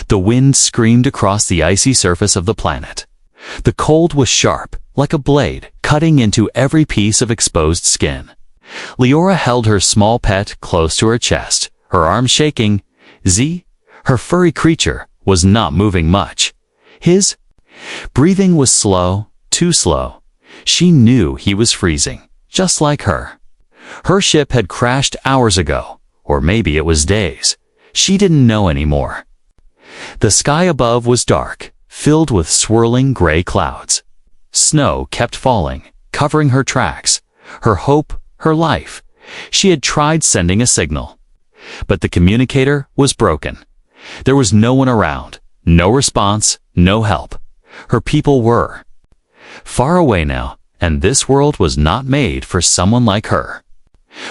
The wind screamed across the icy surface of the planet. The cold was sharp, like a blade, cutting into every piece of exposed skin. Leora held her small pet close to her chest, her arms shaking. Z, her furry creature, was not moving much. His breathing was slow, too slow. She knew he was freezing, just like her. Her ship had crashed hours ago, or maybe it was days. She didn't know anymore. The sky above was dark, filled with swirling gray clouds. Snow kept falling, covering her tracks, her hope, her life. She had tried sending a signal, but the communicator was broken. There was no one around, no response, no help. Her people were far away now, and this world was not made for someone like her.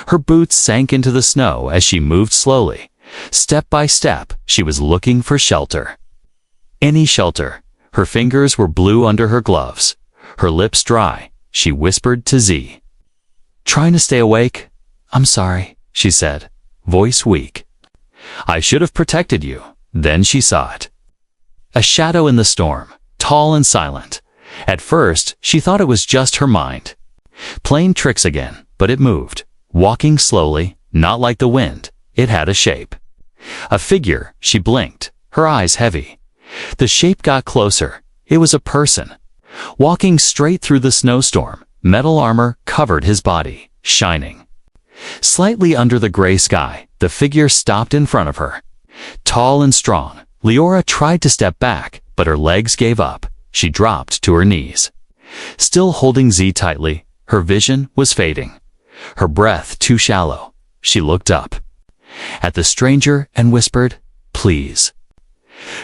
Her boots sank into the snow as she moved slowly. Step by step, she was looking for shelter. Any shelter. Her fingers were blue under her gloves. Her lips dry. She whispered to Z. "Trying to stay awake? I'm sorry," she said, voice weak. "I should have protected you." Then she saw it. A shadow in the storm, tall and silent. At first, she thought it was just her mind. Playing tricks again, but it moved. Walking slowly, not like the wind. It had a shape. A figure. She blinked, her eyes heavy. The shape got closer. It was a person. Walking straight through the snowstorm, metal armor covered his body, shining. Slightly under the gray sky, the figure stopped in front of her. Tall and strong, Leora tried to step back, but her legs gave up. She dropped to her knees. Still holding Z tightly, her vision was fading. Her breath too shallow. She looked up at the stranger and whispered, "Please,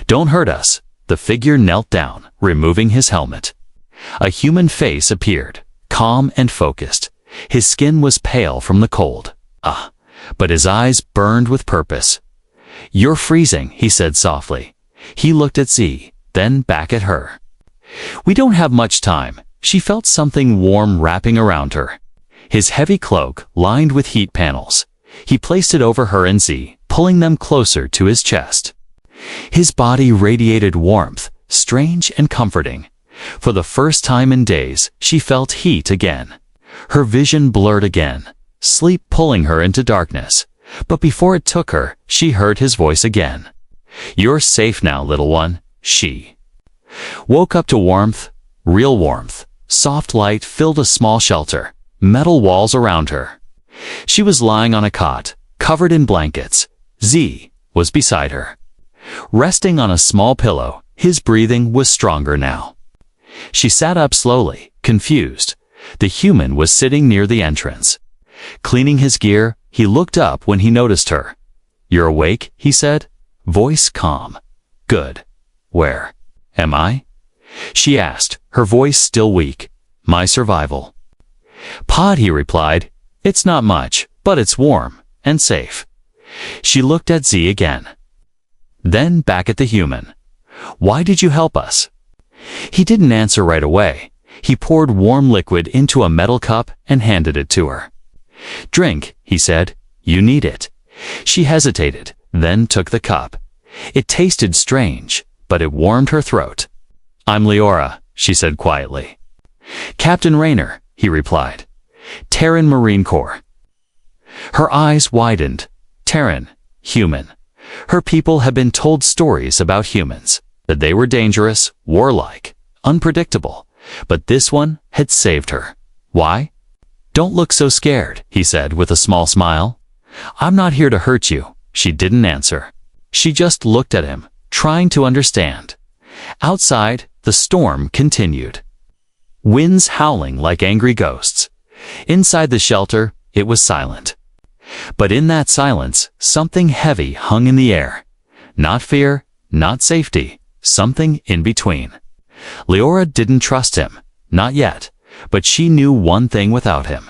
don't hurt us." The figure knelt down, removing his helmet. A human face appeared, calm and focused. His skin was pale from the cold. But his eyes burned with purpose. "You're freezing," he said softly. He looked at Z, then back at her. "We don't have much time." She felt something warm wrapping around her. His heavy cloak, lined with heat panels. He placed it over her and Z, pulling them closer to his chest. His body radiated warmth, strange and comforting. For the first time in days, she felt heat again. Her vision blurred again, sleep pulling her into darkness. But before it took her, she heard his voice again. "You're safe now, little one." She woke up to warmth, real warmth. Soft light filled a small shelter, metal walls around her. She was lying on a cot, covered in blankets. Z was beside her. Resting on a small pillow, his breathing was stronger now. She sat up slowly, confused. The human was sitting near the entrance. Cleaning his gear, he looked up when he noticed her. "You're awake?" he said, voice calm. "Good. Where am I?" she asked, her voice still weak. "My survival pod," he replied. "It's not much, but it's warm and safe." She looked at Z again, then back at the human. "Why did you help us?" He didn't answer right away. He poured warm liquid into a metal cup and handed it to her. "Drink," he said. "You need it." She hesitated, then took the cup. It tasted strange, but it warmed her throat. "I'm Leora," she said quietly. "Captain Rayner," he replied. "Terran Marine Corps." Her eyes widened. Terran, human. Her people had been told stories about humans, that they were dangerous, warlike, unpredictable. But this one had saved her. Why? "Don't look so scared," he said with a small smile. "I'm not here to hurt you." She didn't answer. She just looked at him, trying to understand. Outside, the storm continued. Winds howling like angry ghosts. Inside the shelter, it was silent. But in that silence, something heavy hung in the air. Not fear, not safety, something in between. Leora didn't trust him, not yet, but she knew one thing without him.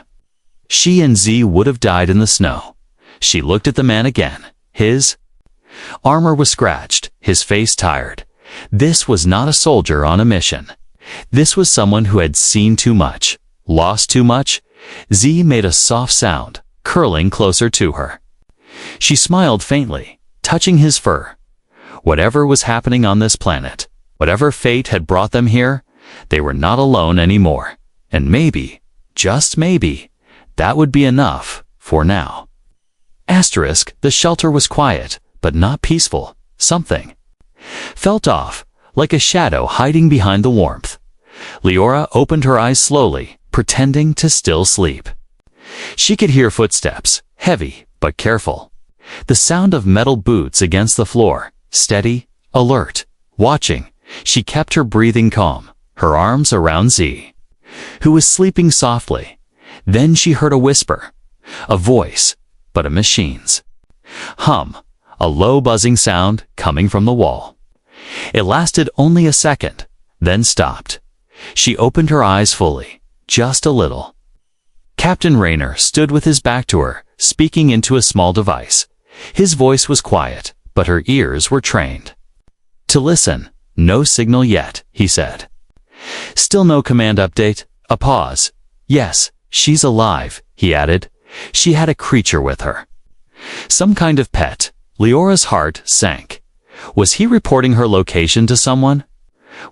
She and Z would have died in the snow. She looked at the man again. His armor was scratched, his face tired. This was not a soldier on a mission. This was someone who had seen too much, lost too much. Z made a soft sound, curling closer to her. She smiled faintly, touching his fur. Whatever was happening on this planet, whatever fate had brought them here, they were not alone anymore. And maybe, just maybe, that would be enough for now. Asterisk, the shelter was quiet, but not peaceful. Something felt off, like a shadow hiding behind the warmth. Leora opened her eyes slowly, pretending to still sleep. She could hear footsteps, heavy but careful. The sound of metal boots against the floor, steady, alert, watching. She kept her breathing calm, her arms around Z, who was sleeping softly. Then she heard a whisper, a voice, but a machine's hum, a low buzzing sound coming from the wall. It lasted only a second, then stopped. She opened her eyes fully, just a little. Captain Raynor stood with his back to her, speaking into a small device. His voice was quiet, but her ears were trained to listen. No signal yet, he said. Still no command update. A pause. Yes, she's alive, he added. She had a creature with her. Some kind of pet. Leora's heart sank. Was he reporting her location to someone?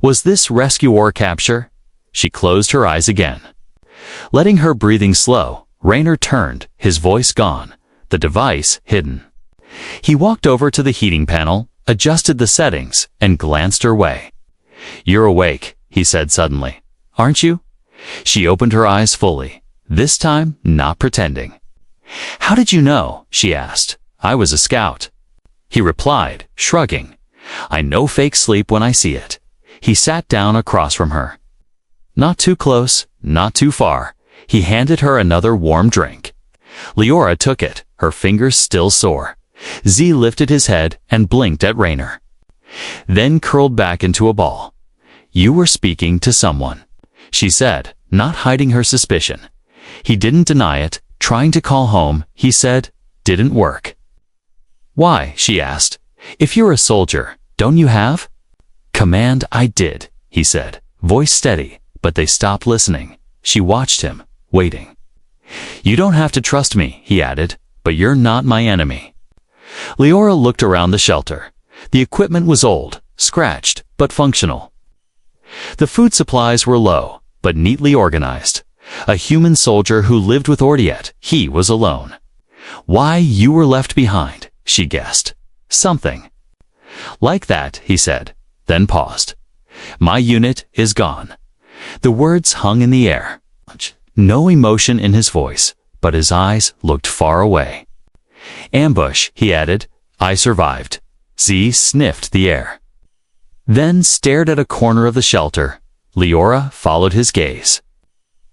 Was this rescue or capture? She closed her eyes again. Letting her breathing slow, Raynor turned, his voice gone, the device hidden. He walked over to the heating panel, adjusted the settings, and glanced her way. You're awake, he said suddenly. Aren't you? She opened her eyes fully, this time not pretending. How did you know? She asked. I was a scout. He replied, shrugging. I know fake sleep when I see it. He sat down across from her. Not too close, not too far. He handed her another warm drink. Leora took it, her fingers still sore. Z lifted his head and blinked at Raynor, then curled back into a ball. You were speaking to someone, she said, not hiding her suspicion. He didn't deny it, trying to call home, he said, didn't work. Why? She asked. If you're a soldier, don't you have command? I did, he said, voice steady, but they stopped listening. She watched him, waiting. You don't have to trust me, he added, but you're not my enemy. Leora looked around the shelter. The equipment was old, scratched, but functional. The food supplies were low, but neatly organized. A human soldier who lived with Ordiet, he was alone. Why you were left behind, she guessed. Something like that, he said, then paused. My unit is gone. The words hung in the air. No emotion in his voice, but his eyes looked far away. Ambush, he added. I survived. Z sniffed the air, then stared at a corner of the shelter. Leora followed his gaze.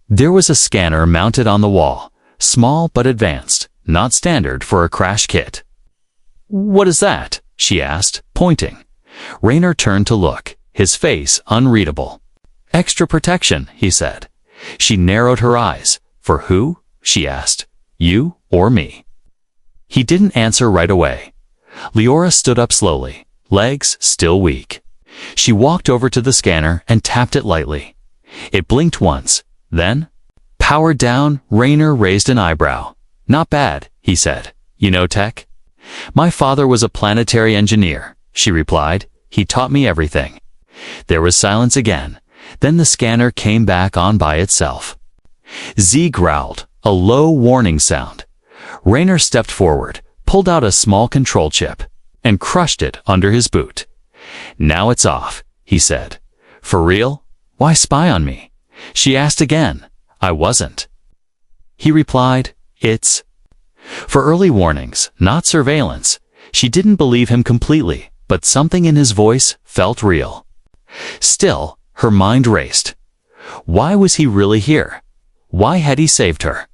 There was a scanner mounted on the wall, small but advanced, not standard for a crash kit. What is that? She asked, pointing. Raynor turned to look, his face unreadable. Extra protection, he said. She narrowed her eyes. For who? She asked. You or me? He didn't answer right away. Leora stood up slowly, legs still weak. She walked over to the scanner and tapped it lightly. It blinked once, then, power down. Raynor raised an eyebrow. Not bad, he said. You know tech? My father was a planetary engineer, she replied. He taught me everything. There was silence again. Then the scanner came back on by itself. Z growled, a low warning sound. Raynor stepped forward, pulled out a small control chip, and crushed it under his boot. Now it's off, he said. For real? Why spy on me? She asked again. I wasn't. He replied, it's for early warnings, not surveillance. She didn't believe him completely, but something in his voice felt real. Still, her mind raced. Why was he really here? Why had he saved her?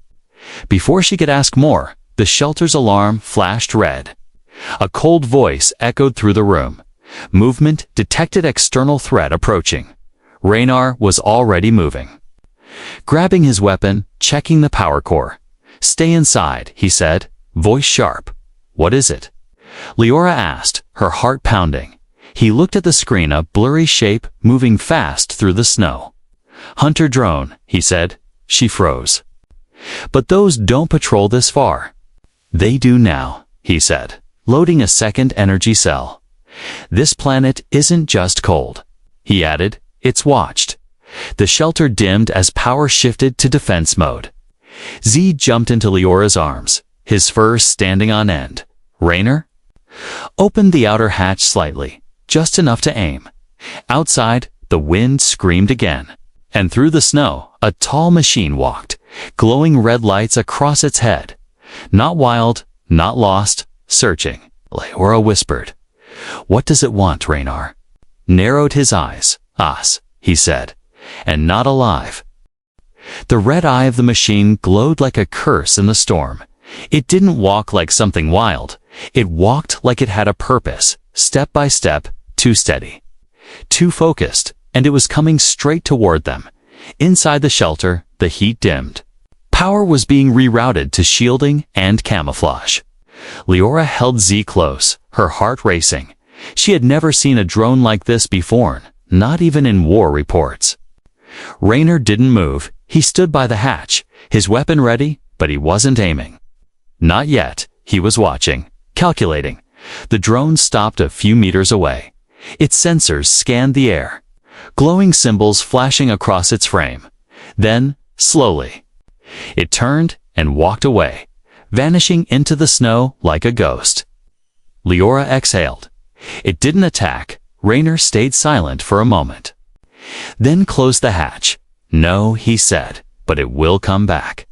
Before she could ask more, the shelter's alarm flashed red. A cold voice echoed through the room. Movement detected, external threat approaching. Raynor was already moving. Grabbing his weapon, checking the power core. Stay inside, he said, voice sharp. What is it? Leora asked, her heart pounding. He looked at the screen, a blurry shape moving fast through the snow. Hunter drone, he said. She froze. But those don't patrol this far. They do now, he said, loading a second energy cell. "This planet isn't just cold," he added, "it's watched." The shelter dimmed as power shifted to defense mode. Z jumped into Leora's arms, his fur standing on end. "Raynor?" Opened the outer hatch slightly, just enough to aim. Outside, the wind screamed again, and through the snow, a tall machine walked, glowing red lights across its head. Not wild, not lost, searching. Leora whispered, "What does it want, Raynor?" Narrowed his eyes. "Us," he said, "and not alive." The red eye of the machine glowed like a curse in the storm. It didn't walk like something wild. It walked like it had a purpose, step by step, too steady, too focused, and it was coming straight toward them. Inside the shelter, the heat dimmed. Power was being rerouted to shielding and camouflage. Leora held Z close, her heart racing. She had never seen a drone like this before, not even in war reports. Raynor didn't move. He stood by the hatch, his weapon ready, but he wasn't aiming. Not yet. He was watching, calculating. The drone stopped a few meters away. Its sensors scanned the air, glowing symbols flashing across its frame. Then, slowly, it turned and walked away, vanishing into the snow like a ghost. Leora exhaled. It didn't attack. Raynor stayed silent for a moment. Then closed the hatch. "No," he said, "but it will come back."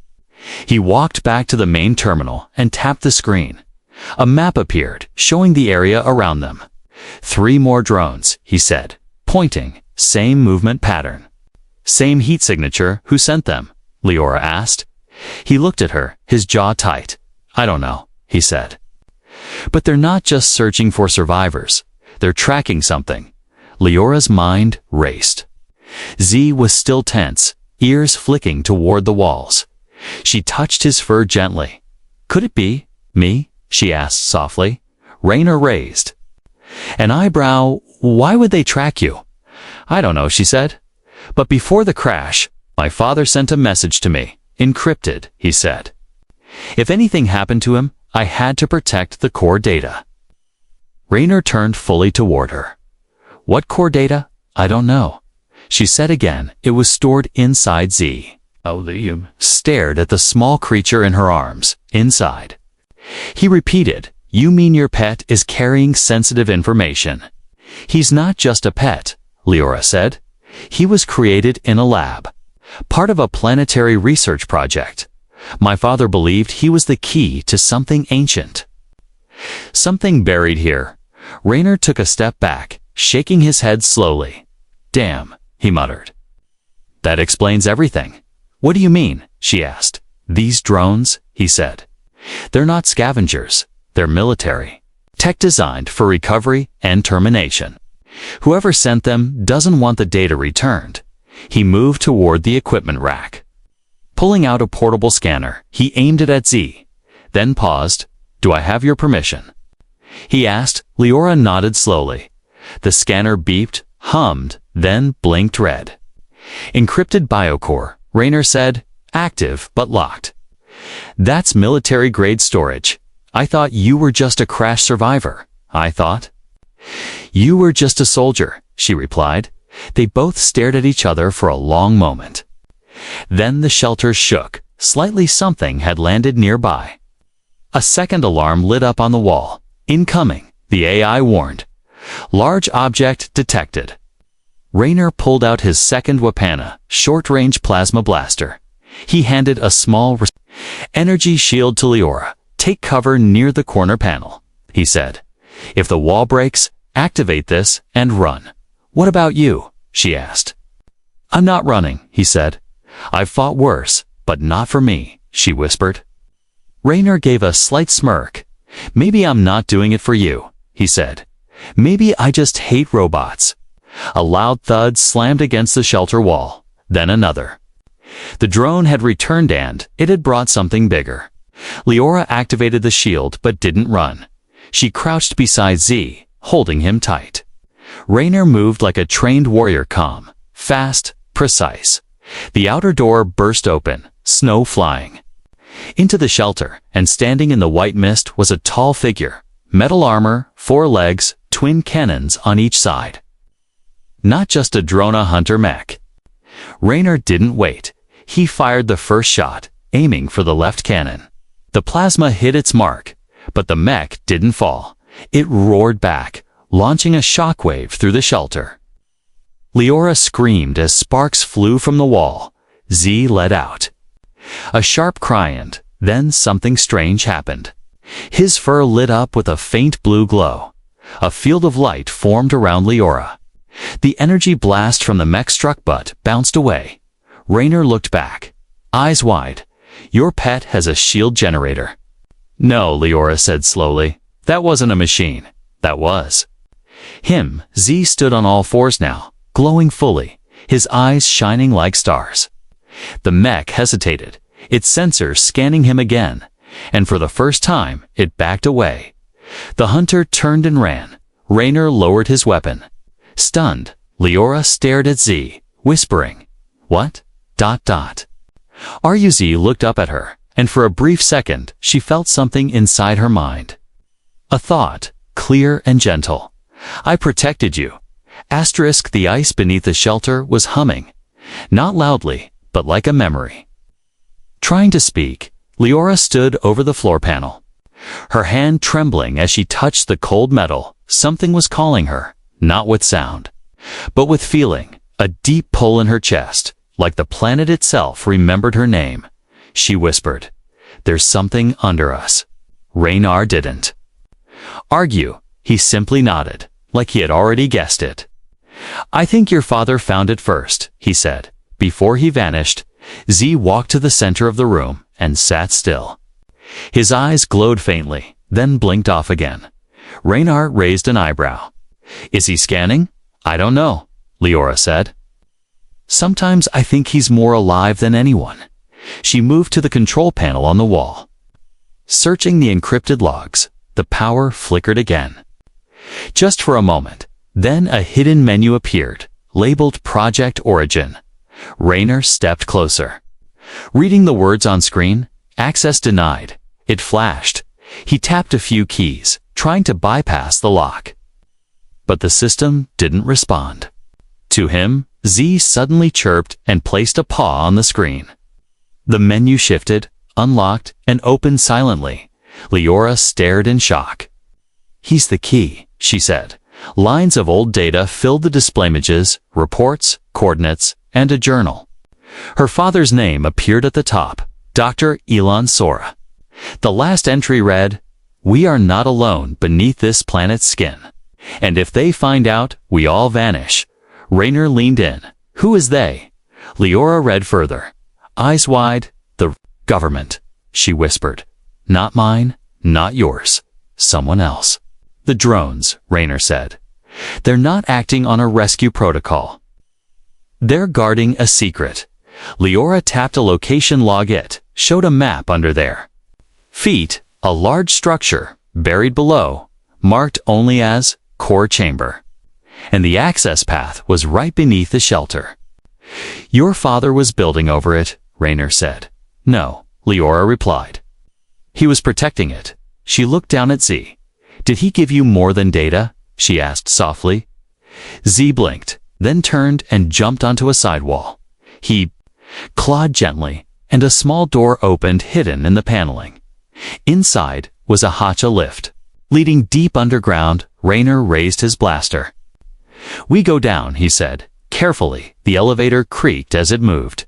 He walked back to the main terminal and tapped the screen. A map appeared, showing the area around them. "3 more drones," he said, pointing. "Same movement pattern." "Same heat signature. Who sent them?" Leora asked. He looked at her, his jaw tight. "I don't know," he said. "But they're not just searching for survivors. They're tracking something." Leora's mind raced. Z was still tense, ears flicking toward the walls. She touched his fur gently. "Could it be me?" she asked softly. Raynor raised an eyebrow. "Why would they track you?" "I don't know," she said. "But before the crash, my father sent a message to me, encrypted," he said. "If anything happened to him, I had to protect the core data." Raynor turned fully toward her. "What core data?" "I don't know," she said again. "It was stored inside Z." Liam stared at the small creature in her arms, inside. He repeated, "You mean your pet is carrying sensitive information?" "He's not just a pet," Leora said. "He was created in a lab, part of a planetary research project. My father believed he was the key to something ancient. Something buried here." Raynor took a step back, shaking his head slowly. "Damn," he muttered. "That explains everything." "What do you mean?" she asked. "These drones," he said. "They're not scavengers. They're military. Tech designed for recovery and termination. Whoever sent them doesn't want the data returned." He moved toward the equipment rack. Pulling out a portable scanner, he aimed it at Z, then paused. "Do I have your permission?" he asked. Leora nodded slowly. The scanner beeped, hummed, then blinked red. "Encrypted biocore," Raynor said. "Active but locked." "That's military-grade storage. I thought you were just a crash survivor." "I thought you were just a soldier," she replied. They both stared at each other for a long moment. Then the shelter shook. Slightly something had landed nearby. A second alarm lit up on the wall. "Incoming," the AI warned. "Large object detected." Raynor pulled out his second Wapana, short-range plasma blaster. He handed a small energy shield to Leora. "Take cover near the corner panel," he said. "If the wall breaks, activate this and run." "What about you?" she asked. "I'm not running," he said. "I've fought worse, but not for me," she whispered. Raynor gave a slight smirk. "Maybe I'm not doing it for you," he said. "Maybe I just hate robots." A loud thud slammed against the shelter wall, then another. The drone had returned and it had brought something bigger. Leora activated the shield but didn't run. She crouched beside Z, holding him tight. Raynor moved like a trained warrior, calm, fast, precise. The outer door burst open, snow flying. Into the shelter, and standing in the white mist was a tall figure, metal armor, 4 legs, twin cannons on each side. Not just a Drona hunter mech. Raynor didn't wait. He fired the first shot, aiming for the left cannon. The plasma hit its mark, but the mech didn't fall. It roared back, launching a shockwave through the shelter. Leora screamed as sparks flew from the wall. Z let out. A sharp cry, and then something strange happened. His fur lit up with a faint blue glow. A field of light formed around Leora. The energy blast from the mech struck but bounced away. Raynor looked back, eyes wide. Your pet has a shield generator. No, Leora said slowly. That wasn't a machine. That was him. Z stood on all fours now, glowing fully, his eyes shining like stars. The mech hesitated, its sensors scanning him again, and for the first time, it backed away. The hunter turned and ran. Raynor lowered his weapon. Stunned, Leora stared at Z, whispering, "What? ... RUZ looked up at her, and for a brief second, she felt something inside her mind. A thought, clear and gentle. I protected you. Asterisk, the ice beneath the shelter was humming. Not loudly, but like a memory. Trying to speak, Leora stood over the floor panel. Her hand trembling as she touched the cold metal. Something was calling her, not with sound, but with feeling, a deep pull in her chest, like the planet itself remembered her name. She whispered, "There's something under us." Raynor didn't argue. He simply nodded, like he had already guessed it. "I think your father found it first," he said. Before he vanished, Z walked to the center of the room and sat still. His eyes glowed faintly, then blinked off again. Raynor raised an eyebrow. "Is he scanning?" "I don't know," Leora said. "Sometimes I think he's more alive than anyone." She moved to the control panel on the wall. Searching the encrypted logs, the power flickered again. Just for a moment, then a hidden menu appeared, labeled Project Origin. Raynor stepped closer. Reading the words on screen, "Access denied," it flashed. He tapped a few keys, trying to bypass the lock. But the system didn't respond. To him, Z suddenly chirped and placed a paw on the screen. The menu shifted, unlocked, and opened silently. Leora stared in shock. "He's the key," she said. Lines of old data filled the display images, reports, coordinates, and a journal. Her father's name appeared at the top, Dr. Elon Sora. The last entry read, "We are not alone beneath this planet's skin. And if they find out, we all vanish." Raynor leaned in. "Who is they?" Leora read further. Eyes wide, "The government," she whispered. "Not mine, not yours. Someone else." "The drones," Raynor said. "They're not acting on a rescue protocol. They're guarding a secret." Leora tapped a location log. It showed a map under their feet, a large structure, buried below, marked only as Core Chamber. And the access path was right beneath the shelter. "Your father was building over it," Raynor said. "No," Leora replied. "He was protecting it." She looked down at Z. "Did he give you more than data?" she asked softly. Z blinked, then turned and jumped onto a sidewall. He clawed gently, and a small door opened hidden in the paneling. Inside was a hatcha lift. Leading deep underground, Raynor raised his blaster. "We go down," he said. Carefully, the elevator creaked as it moved.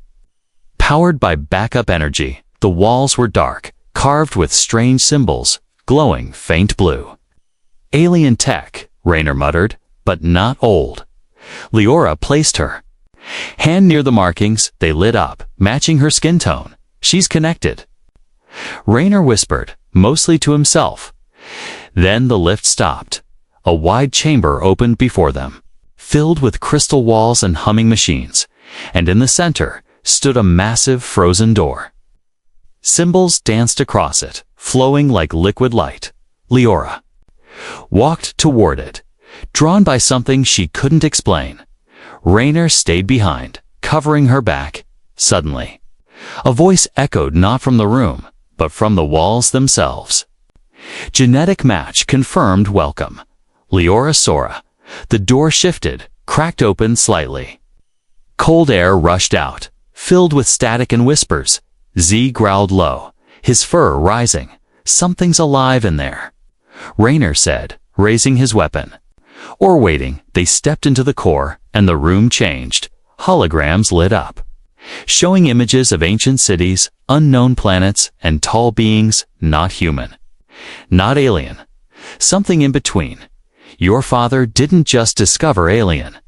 Powered by backup energy, the walls were dark, carved with strange symbols, glowing faint blue. "Alien tech," Raynor muttered, "but not old." Leora placed her hand near the markings. They lit up, matching her skin tone. "She's connected," Raynor whispered, mostly to himself. Then the lift stopped. A wide chamber opened before them, filled with crystal walls and humming machines, and in the center stood a massive frozen door. Symbols danced across it, flowing like liquid light. Leora walked toward it, drawn by something she couldn't explain. Raynor stayed behind, covering her back. Suddenly, a voice echoed not from the room, but from the walls themselves. Genetic match confirmed welcome. Leora Sora. The door shifted, cracked open slightly. Cold air rushed out, filled with static and whispers. Z growled low, his fur rising. Something's alive in there. Raynor said, raising his weapon. Or waiting, they stepped into the core, and the room changed. Holograms lit up, showing images of ancient cities, unknown planets, and tall beings not human. Not alien. Something in between. Your father didn't just discover alien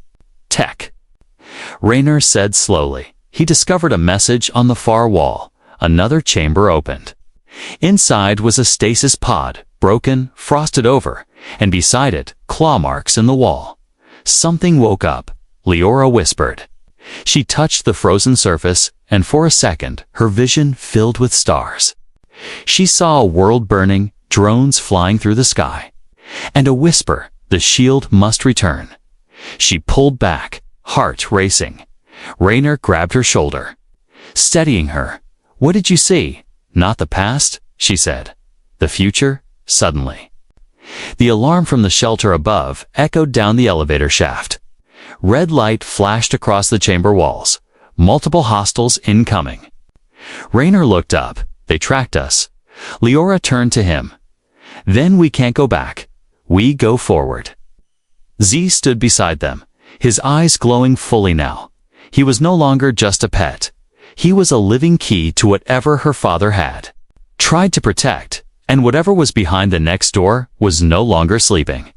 tech. Raynor said slowly. He discovered a message on the far wall. Another chamber opened. Inside was a stasis pod, broken, frosted over, and beside it, claw marks in the wall. Something woke up, Leora whispered. She touched the frozen surface, and for a second, her vision filled with stars. She saw a world burning, drones flying through the sky, and a whisper, the shield must return. She pulled back, heart racing. Raynor grabbed her shoulder, steadying her. What did you see? Not the past, she said. The future, suddenly. The alarm from the shelter above echoed down the elevator shaft. Red light flashed across the chamber walls. Multiple hostiles incoming. Raynor looked up. They tracked us. Leora turned to him. Then we can't go back. We go forward. Z stood beside them, his eyes glowing fully now. He was no longer just a pet. He was a living key to whatever her father had tried to protect, and whatever was behind the next door was no longer sleeping.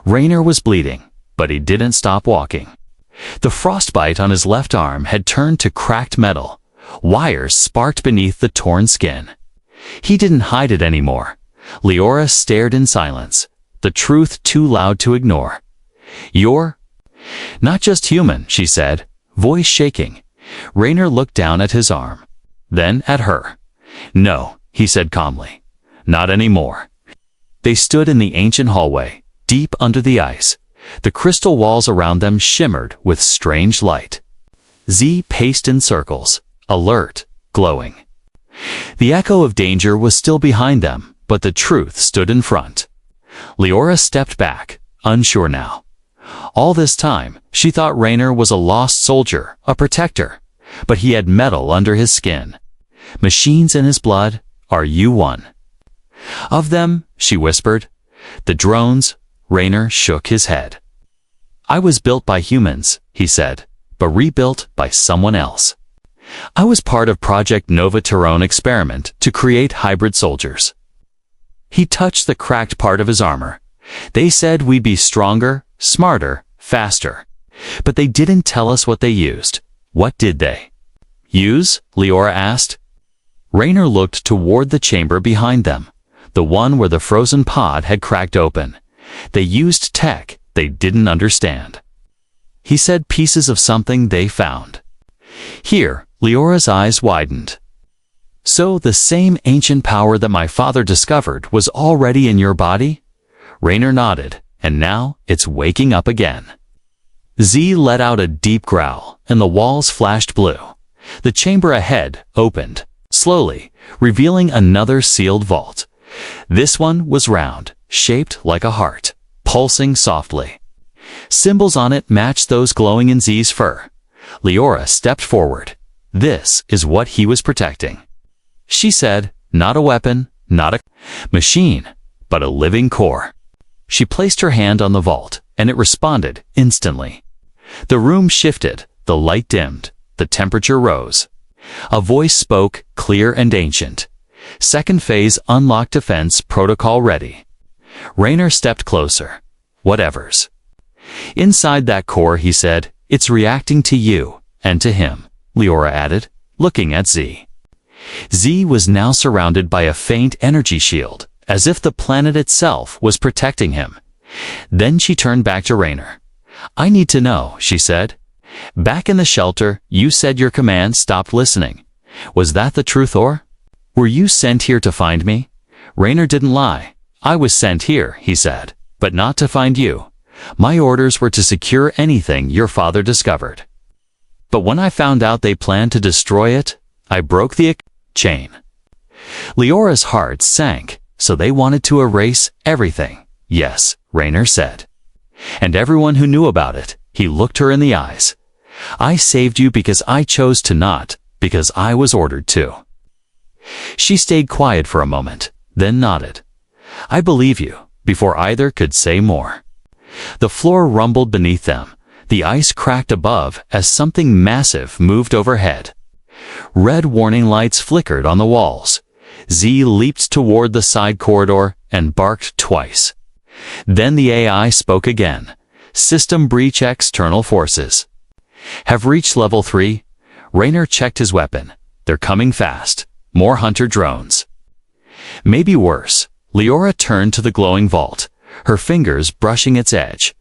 Raynor was bleeding, but he didn't stop walking. The frostbite on his left arm had turned to cracked metal. Wires sparked beneath the torn skin. He didn't hide it anymore. Leora stared in silence, the truth too loud to ignore. You're not just human, she said, voice shaking. Raynor looked down at his arm, then at her. No, he said calmly. Not anymore. They stood in the ancient hallway, deep under the ice. The crystal walls around them shimmered with strange light. Z paced in circles, alert, glowing. The echo of danger was still behind them, but the truth stood in front. Leora stepped back, unsure now. All this time, she thought Raynor was a lost soldier, a protector, but he had metal under his skin. Machines in his blood, are you one of them? She whispered. The drones. Raynor shook his head. I was built by humans, he said, but rebuilt by someone else. I was part of Project Nova Tyrone experiment to create hybrid soldiers. He touched the cracked part of his armor. They said we'd be stronger, smarter, faster. But they didn't tell us what they used. What did they use? Leora asked. Raynor looked toward the chamber behind them, the one where the frozen pod had cracked open. They used tech they didn't understand. He said pieces of something they found. Here, Leora's eyes widened. So the same ancient power that my father discovered was already in your body? Raynor nodded, and now it's waking up again. Z let out a deep growl, and the walls flashed blue. The chamber ahead opened, slowly, revealing another sealed vault. This one was round, shaped like a heart, pulsing softly. Symbols on it matched those glowing in Z's fur. Leora stepped forward. This is what he was protecting. She said, not a weapon, not a machine, but a living core. She placed her hand on the vault, and it responded instantly. The room shifted, the light dimmed, the temperature rose. A voice spoke, clear and ancient. Second phase unlocked defense protocol ready. Raynor stepped closer. Whatevers. Inside that core, he said, it's reacting to you, and to him, Leora added, looking at Z. Z was now surrounded by a faint energy shield, as if the planet itself was protecting him. Then she turned back to Raynor. I need to know, she said. Back in the shelter, you said your command stopped listening. Was that the truth, or were you sent here to find me? Raynor didn't lie. I was sent here, he said, but not to find you. My orders were to secure anything your father discovered. But when I found out they planned to destroy it, I broke the chain. Leora's heart sank. So they wanted to erase everything. Yes, Raynor said. And everyone who knew about it. He looked her in the eyes. I saved you because I chose to not, because I was ordered to. She stayed quiet for a moment, then nodded. I believe you, before either could say more. The floor rumbled beneath them. The ice cracked above as something massive moved overhead. Red warning lights flickered on the walls. Z leaped toward the side corridor and barked twice. Then the AI spoke again. System breach, external forces. Have reached level 3. Raynor checked his weapon. They're coming fast. More hunter drones. Maybe worse. Leora turned to the glowing vault, her fingers brushing its edge.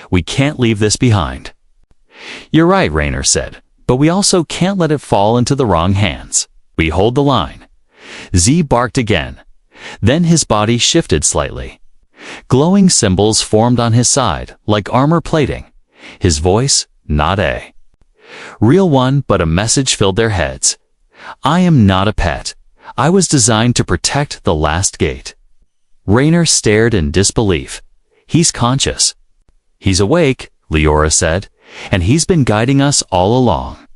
We can't leave this behind. You're right, Raynor said, but we also can't let it fall into the wrong hands. We hold the line. Z barked again. Then his body shifted slightly. Glowing symbols formed on his side, like armor plating. His voice, not a real one, but a message filled their heads. I am not a pet. I was designed to protect the last gate. Raynor stared in disbelief. He's conscious. He's awake, Leora said, and he's been guiding us all along.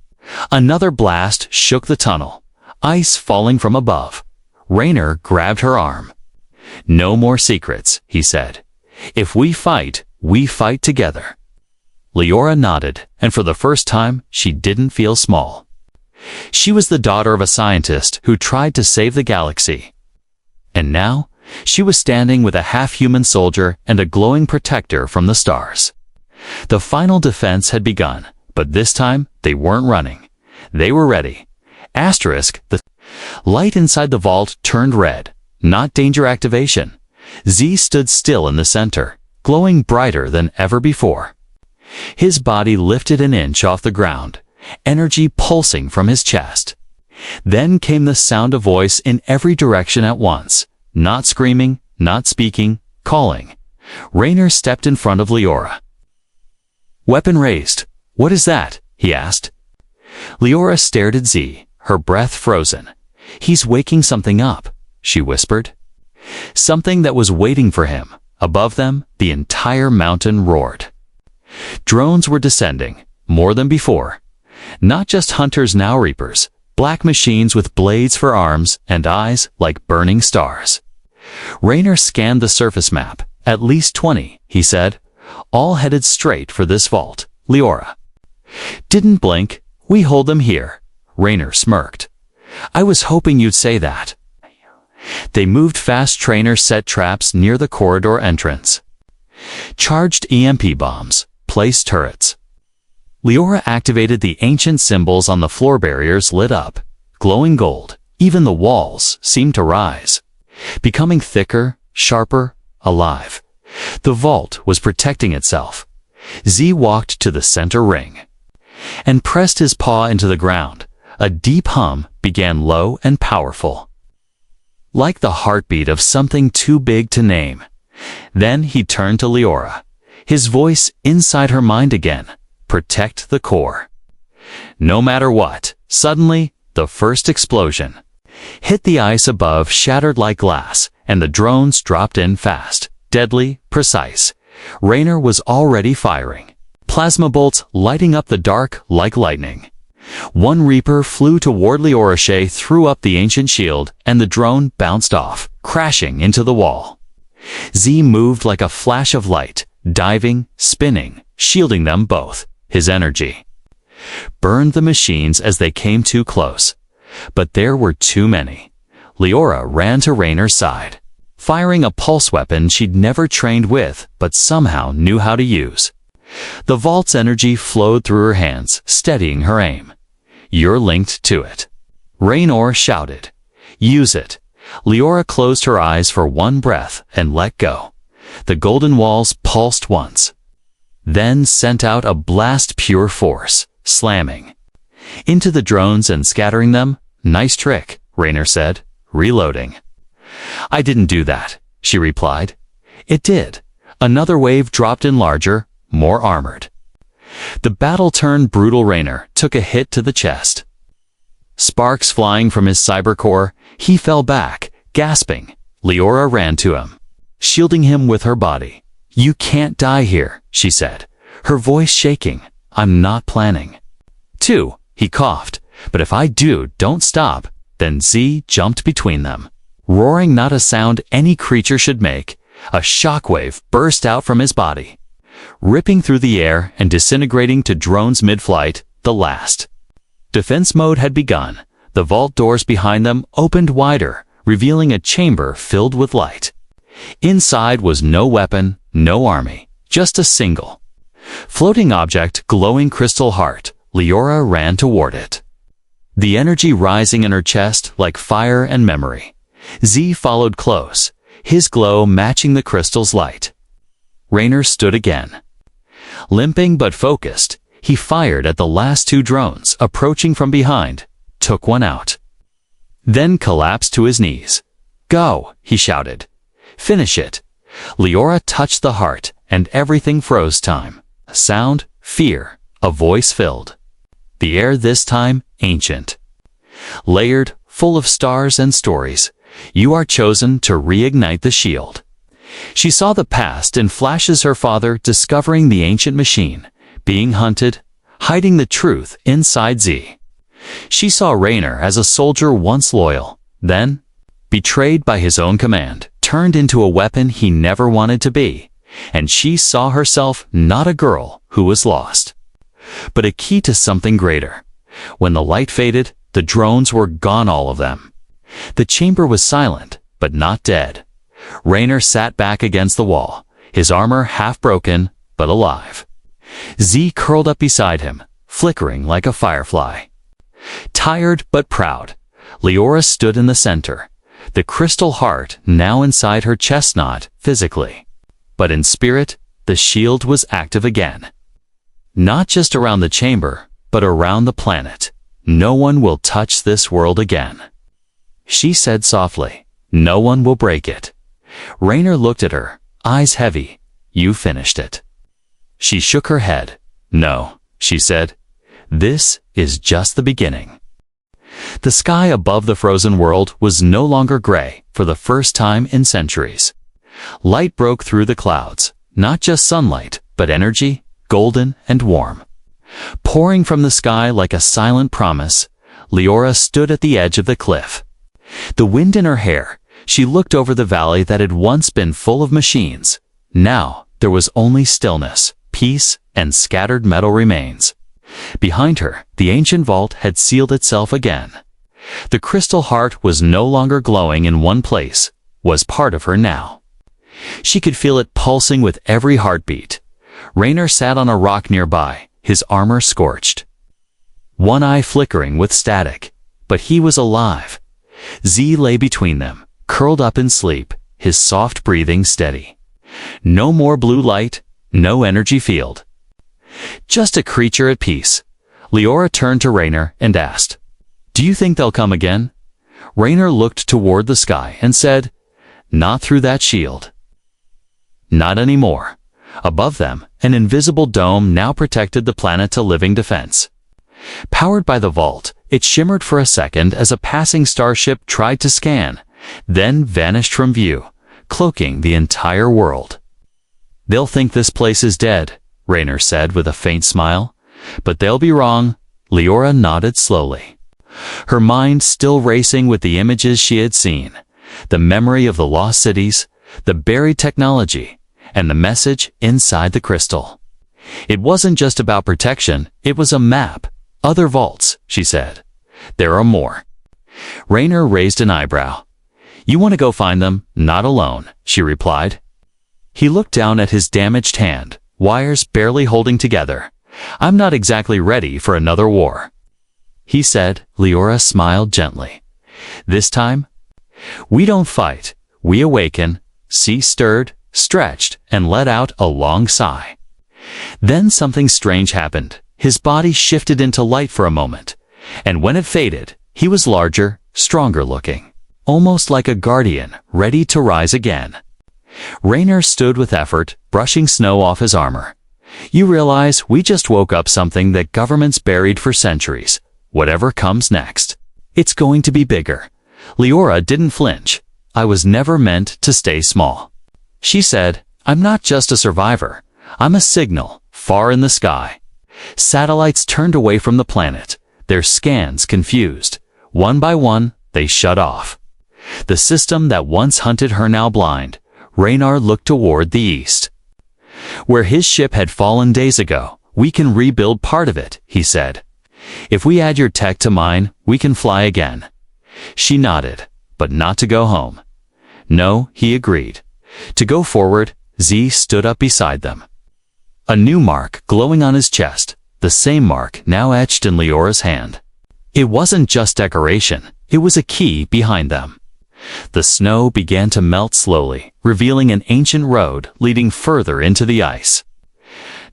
Another blast shook the tunnel, ice falling from above. Raynor grabbed her arm. No more secrets, he said. If we fight together. Leora nodded, and for the first time, she didn't feel small. She was the daughter of a scientist who tried to save the galaxy. And now, she was standing with a half-human soldier and a glowing protector from the stars. The final defense had begun, but this time, they weren't running. They were ready. Asterisk, the light inside the vault turned red. Not danger activation. Z stood still in the center, glowing brighter than ever before. His body lifted an inch off the ground, energy pulsing from his chest. Then came the sound of voice in every direction at once, not screaming, not speaking, calling. Raynor stepped in front of Leora. Weapon raised. What is that? He asked. Leora stared at Z, her breath frozen. He's waking something up, she whispered. Something that was waiting for him. Above them, the entire mountain roared. Drones were descending, more than before. Not just hunters, now reapers, black machines with blades for arms and eyes like burning stars. Raynor scanned the surface map. At least 20, he said, all headed straight for this vault. Leora didn't blink. We hold them here. Raynor smirked. I was hoping you'd say that. They moved fast. Trainer set traps near the corridor entrance. Charged EMP bombs. Placed turrets. Leora activated the ancient symbols on the floor. Barriers lit up, glowing gold. Even the walls seemed to rise, becoming thicker, sharper, alive. The vault was protecting itself. Z walked to the center ring and pressed his paw into the ground. A deep hum began, low and powerful, like the heartbeat of something too big to name. Then he turned to Leora, his voice inside her mind again. Protect the core. No matter what. Suddenly, the first explosion hit the ice above, shattered like glass, and the drones dropped in fast, deadly, precise. Raynor was already firing. Plasma bolts lighting up the dark like lightning. One Reaper flew toward Leora. She threw up the ancient shield, and the drone bounced off, crashing into the wall. Z moved like a flash of light, diving, spinning, shielding them both. His energy burned the machines as they came too close. But there were too many. Leora ran to Raynor's side, firing a pulse weapon she'd never trained with, but somehow knew how to use. The vault's energy flowed through her hands, steadying her aim. You're linked to it. Raynor shouted. Use it. Leora closed her eyes for one breath and let go. The golden walls pulsed once, then sent out a blast, pure force, slamming into the drones and scattering them. Nice trick, Raynor said, reloading. I didn't do that, she replied. It did. Another wave dropped in, larger, more armored. The battle turned brutal. Raynor took a hit to the chest. Sparks flying from his cyber core, he fell back, gasping. Leora ran to him, shielding him with her body. "You can't die here," she said, her voice shaking. "I'm not planning to," he coughed. "But if I do, don't stop." Then Z jumped between them. Roaring not a sound any creature should make, a shockwave burst out from his body, ripping through the air and disintegrating to drones mid-flight. The last defense mode had begun. The vault doors behind them opened wider, revealing a chamber filled with light. Inside was no weapon, no army, just a single floating object, glowing crystal heart. Leora ran toward it, the energy rising in her chest like fire and memory. Z followed close, his glow matching the crystal's light. Raynor stood again. Limping but focused, he fired at the last two drones approaching from behind, took one out, then collapsed to his knees. "Go," he shouted. "Finish it." Leora touched the heart, and everything froze. Time, sound, fear, a voice filled the air, this time ancient, layered, full of stars and stories. "You are chosen to reignite the shield." She saw the past in flashes, her father discovering the ancient machine, being hunted, hiding the truth inside Z. She saw Raynor as a soldier once loyal, then betrayed by his own command, turned into a weapon he never wanted to be. And she saw herself not a girl who was lost, but a key to something greater. When the light faded, the drones were gone, all of them. The chamber was silent, but not dead. Raynor sat back against the wall, his armor half broken, but alive. Z curled up beside him, flickering like a firefly. Tired but proud, Leora stood in the center, the crystal heart now inside her chest, not physically, but in spirit. The shield was active again. Not just around the chamber, but around the planet. "No one will touch this world again," she said softly. "No one will break it." Raynor looked at her, eyes heavy. "You finished it." She shook her head. "No," she said. "This is just the beginning." The sky above the frozen world was no longer gray for the first time in centuries. Light broke through the clouds, not just sunlight, but energy, golden and warm, pouring from the sky like a silent promise. Leora stood at the edge of the cliff, the wind in her hair. She looked over the valley that had once been full of machines. Now there was only stillness, peace, and scattered metal remains. Behind her, the ancient vault had sealed itself again. The crystal heart was no longer glowing in one place, was part of her now. She could feel it pulsing with every heartbeat. Raynor sat on a rock nearby, his armor scorched, one eye flickering with static, but he was alive. Z lay between them, curled up in sleep, his soft breathing steady. No more blue light, no energy field. Just a creature at peace. Leora turned to Raynor and asked, "Do you think they'll come again?" Raynor looked toward the sky and said, "Not through that shield. Not anymore." Above them, an invisible dome now protected the planet to living defense. Powered by the vault, it shimmered for a second as a passing starship tried to scan, then vanished from view, cloaking the entire world. "They'll think this place is dead," Raynor said with a faint smile. "But they'll be wrong." Leora nodded slowly, her mind still racing with the images she had seen, the memory of the lost cities, the buried technology, and the message inside the crystal. It wasn't just about protection, it was a map. "Other vaults," she said. "There are more." Raynor raised an eyebrow. "You want to go find them, not alone," she replied. He looked down at his damaged hand, wires barely holding together. "I'm not exactly ready for another war," he said. Leora smiled gently. "This time, we don't fight, we awaken." C stirred, stretched, and let out a long sigh. Then something strange happened. His body shifted into light for a moment, and when it faded, he was larger, stronger looking, almost like a guardian ready to rise again. Raynor stood with effort, brushing snow off his armor. "You realize we just woke up something that governments buried for centuries. Whatever comes next, it's going to be bigger." Leora didn't flinch. I was never meant to stay small. She said, I'm not just a survivor. I'm a signal, far in the sky. Satellites turned away from the planet, their scans confused. One by one, they shut off. The system that once hunted her now blind. Raynar looked toward the east. Where his ship had fallen days ago, we can rebuild part of it, he said. If we add your tech to mine, we can fly again. She nodded, but not to go home. No, he agreed. To go forward, Z stood up beside them. A new mark glowing on his chest, the same mark now etched in Leora's hand. It wasn't just decoration, it was a key behind them. The snow began to melt slowly, revealing an ancient road leading further into the ice.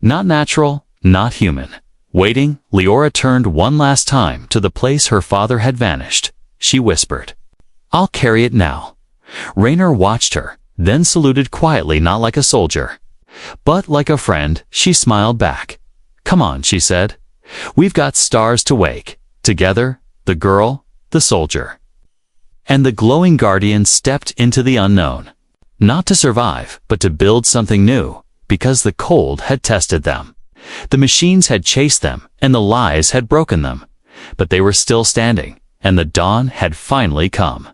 Not natural, not human. Waiting, Leora turned one last time to the place her father had vanished. She whispered, I'll carry it now. Raynar watched her, then saluted quietly, not like a soldier, but like a friend. She smiled back. Come on, she said. We've got stars to wake. Together, the girl, the soldier, and the glowing guardian stepped into the unknown. Not to survive, but to build something new, because the cold had tested them. The machines had chased them, and the lies had broken them. But they were still standing, and the dawn had finally come.